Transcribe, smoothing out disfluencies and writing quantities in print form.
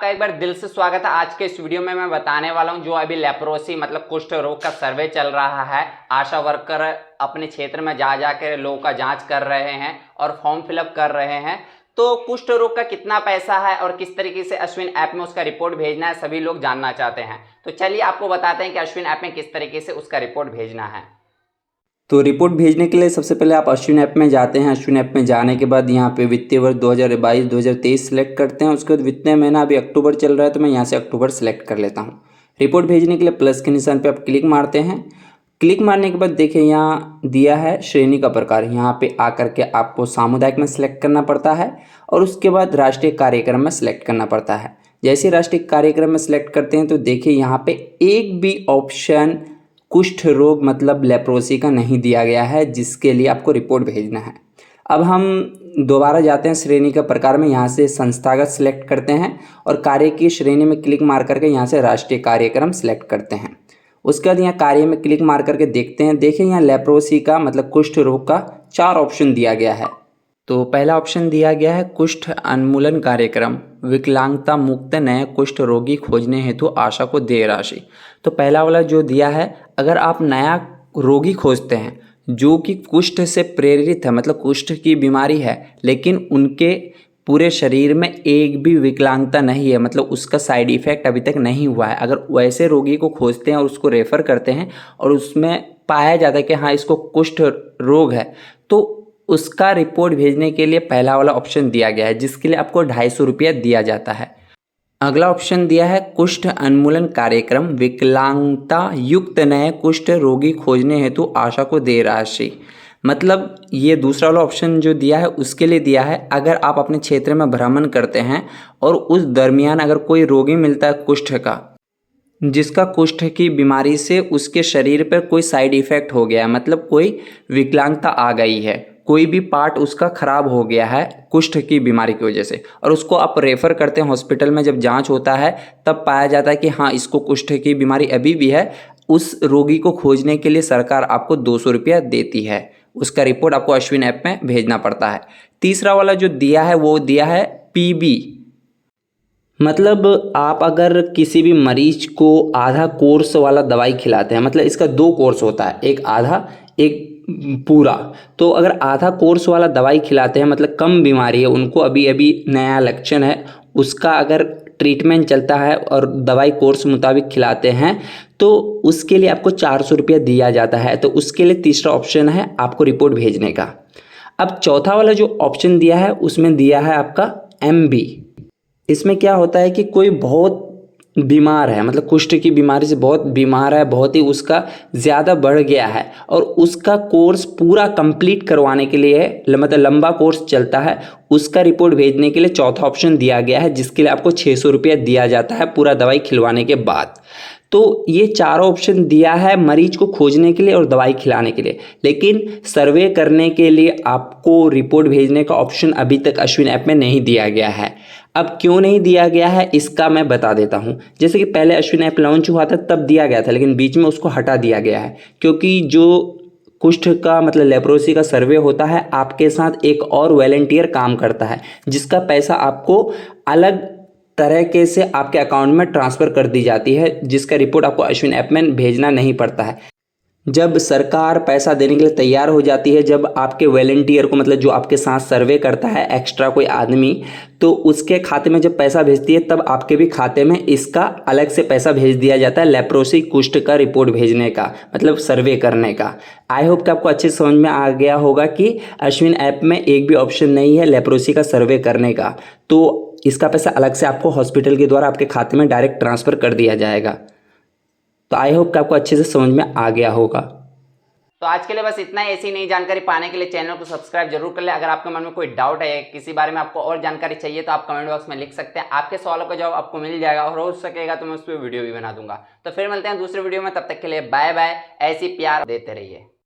आपका एक बार दिल से स्वागत है। आज के इस वीडियो में मैं बताने वाला हूं जो अभी लेप्रोसी मतलब कुष्ठ रोग का सर्वे चल रहा है। आशा वर्कर अपने क्षेत्र में जा जाकर लोगों का जांच कर रहे हैं और फॉर्म फिलअप कर रहे हैं। तो कुष्ठ रोग का कितना पैसा है और किस तरीके से अश्विन ऐप में उसका रिपोर्ट भेजना है, सभी लोग जानना चाहते हैं। तो चलिए आपको बताते हैं कि अश्विन ऐप में किस तरीके से उसका रिपोर्ट भेजना है। तो रिपोर्ट भेजने के लिए सबसे पहले आप अश्विन ऐप में जाते हैं। अश्विन ऐप में जाने के बाद यहाँ पे वित्तीय वर्ष 2022-2023 सेलेक्ट करते हैं। उसके बाद वित्तीय महीना अभी अक्टूबर चल रहा है तो मैं यहाँ से अक्टूबर सेलेक्ट कर लेता हूँ। रिपोर्ट भेजने के लिए प्लस के निशान पे आप क्लिक मारते हैं। क्लिक मारने के बाद देखिए यहाँ दिया है श्रेणी का प्रकार। यहाँ पे आकर के आपको सामुदायिक में सेलेक्ट करना पड़ता है और उसके बाद राष्ट्रीय कार्यक्रम में सेलेक्ट करना पड़ता है। जैसे राष्ट्रीय कार्यक्रम में सेलेक्ट करते हैं तो देखिए यहाँ पे एक भी ऑप्शन कुष्ठ रोग मतलब लेप्रोसी का नहीं दिया गया है, जिसके लिए आपको रिपोर्ट भेजना है। अब हम दोबारा जाते हैं श्रेणी का प्रकार में। यहाँ से संस्थागत सिलेक्ट करते हैं और कार्य की श्रेणी में क्लिक मार करके यहाँ से राष्ट्रीय कार्यक्रम सिलेक्ट करते हैं। उसके बाद यहाँ कार्य में क्लिक मार करके देखते हैं। देखिए यहाँ लेप्रोसी का मतलब कुष्ठ रोग का 4 ऑप्शन दिया गया है। तो पहला ऑप्शन दिया गया है कुष्ठ उन्मूलन कार्यक्रम, विकलांगता मुक्त नए कुष्ठ रोगी खोजने हेतु आशा को दे राशि। तो पहला वाला जो दिया है, अगर आप नया रोगी खोजते हैं जो कि कुष्ठ से प्रेरित है, मतलब कुष्ठ की बीमारी है लेकिन उनके पूरे शरीर में एक भी विकलांगता नहीं है, मतलब उसका साइड इफेक्ट अभी तक नहीं हुआ है, अगर वैसे रोगी को खोजते हैं और उसको रेफ़र करते हैं और उसमें पाया जाता है कि हाँ इसको कुष्ठ रोग है, तो उसका रिपोर्ट भेजने के लिए पहला वाला ऑप्शन दिया गया है, जिसके लिए आपको 250 रुपया दिया जाता है। अगला ऑप्शन दिया है कुष्ठ उन्मूलन कार्यक्रम, विकलांगता युक्त नए कुष्ठ रोगी खोजने हेतु आशा को दे राशि। मतलब ये दूसरा वाला ऑप्शन जो दिया है उसके लिए दिया है, अगर आप अपने क्षेत्र में भ्रमण करते हैं और उस दरमियान अगर कोई रोगी मिलता है कुष्ठ का, जिसका कुष्ठ की बीमारी से उसके शरीर पर कोई साइड इफ़ेक्ट हो गया है, मतलब कोई विकलांगता आ गई है, कोई भी पार्ट उसका ख़राब हो गया है कुष्ठ की बीमारी की वजह से, और उसको आप रेफ़र करते हैं हॉस्पिटल में, जब जांच होता है तब पाया जाता है कि हाँ इसको कुष्ठ की बीमारी अभी भी है, उस रोगी को खोजने के लिए सरकार आपको 200 रुपया देती है। उसका रिपोर्ट आपको अश्विन ऐप में भेजना पड़ता है। तीसरा वाला जो दिया है वो दिया है पीबी, मतलब आप अगर किसी भी मरीज को आधा कोर्स वाला दवाई खिलाते हैं, मतलब इसका 2 कोर्स होता है, एक आधा एक पूरा। तो अगर आधा कोर्स वाला दवाई खिलाते हैं, मतलब कम बीमारी है उनको, अभी अभी नया लक्षण है, उसका अगर ट्रीटमेंट चलता है और दवाई कोर्स मुताबिक खिलाते हैं तो उसके लिए आपको 400 रुपया दिया जाता है। तो उसके लिए तीसरा ऑप्शन है आपको रिपोर्ट भेजने का। अब चौथा वाला जो ऑप्शन दिया है उसमें दिया है आपका MB। इसमें क्या होता है कि कोई बहुत बीमार है, मतलब कुष्ठ की बीमारी से बहुत बीमार है, बहुत ही उसका ज़्यादा बढ़ गया है और उसका कोर्स पूरा कंप्लीट करवाने के लिए मतलब लंबा कोर्स चलता है, उसका रिपोर्ट भेजने के लिए चौथा ऑप्शन दिया गया है, जिसके लिए आपको 600 रुपया दिया जाता है पूरा दवाई खिलवाने के बाद। तो ये चारों ऑप्शन दिया है मरीज को खोजने के लिए और दवाई खिलाने के लिए, लेकिन सर्वे करने के लिए आपको रिपोर्ट भेजने का ऑप्शन अभी तक अश्विन ऐप में नहीं दिया गया है। अब क्यों नहीं दिया गया है इसका मैं बता देता हूँ। जैसे कि पहले अश्विन ऐप लॉन्च हुआ था तब दिया गया था, लेकिन बीच में उसको हटा दिया गया है, क्योंकि जो कुष्ठ का मतलब लेप्रोसी का सर्वे होता है, आपके साथ एक और वॉलंटियर काम करता है, जिसका पैसा आपको अलग तरीके से आपके अकाउंट में ट्रांसफ़र कर दी जाती है, जिसका रिपोर्ट आपको अश्विन ऐप में भेजना नहीं पड़ता है। जब सरकार पैसा देने के लिए तैयार हो जाती है, जब आपके वॉलंटियर को मतलब जो आपके साथ सर्वे करता है एक्स्ट्रा कोई आदमी, तो उसके खाते में जब पैसा भेजती है तब आपके भी खाते में इसका अलग से पैसा भेज दिया जाता है लेप्रोसी कुष्ठ का रिपोर्ट भेजने का, मतलब सर्वे करने का। आई होप कि आपको अच्छे से समझ में आ गया होगा कि अश्विन ऐप में एक भी ऑप्शन नहीं है लेप्रोसी का सर्वे करने का, तो इसका पैसा अलग से आपको हॉस्पिटल के द्वारा आपके खाते में डायरेक्ट ट्रांसफ़र कर दिया जाएगा। तो आई होप कि आपको अच्छे से समझ में आ गया होगा। तो आज के लिए बस इतना ही। ऐसी नई जानकारी पाने के लिए चैनल को सब्सक्राइब जरूर कर ले। अगर आपके मन में कोई डाउट है, किसी बारे में आपको और जानकारी चाहिए, तो आप कमेंट बॉक्स में लिख सकते हैं। आपके सवालों का जवाब आपको मिल जाएगा और हो सकेगा तो मैं उस पर वीडियो भी बना दूंगा। तो फिर मिलते हैं दूसरे वीडियो में, तब तक के लिए बाय बाय। ऐसी प्यार देते रहिए।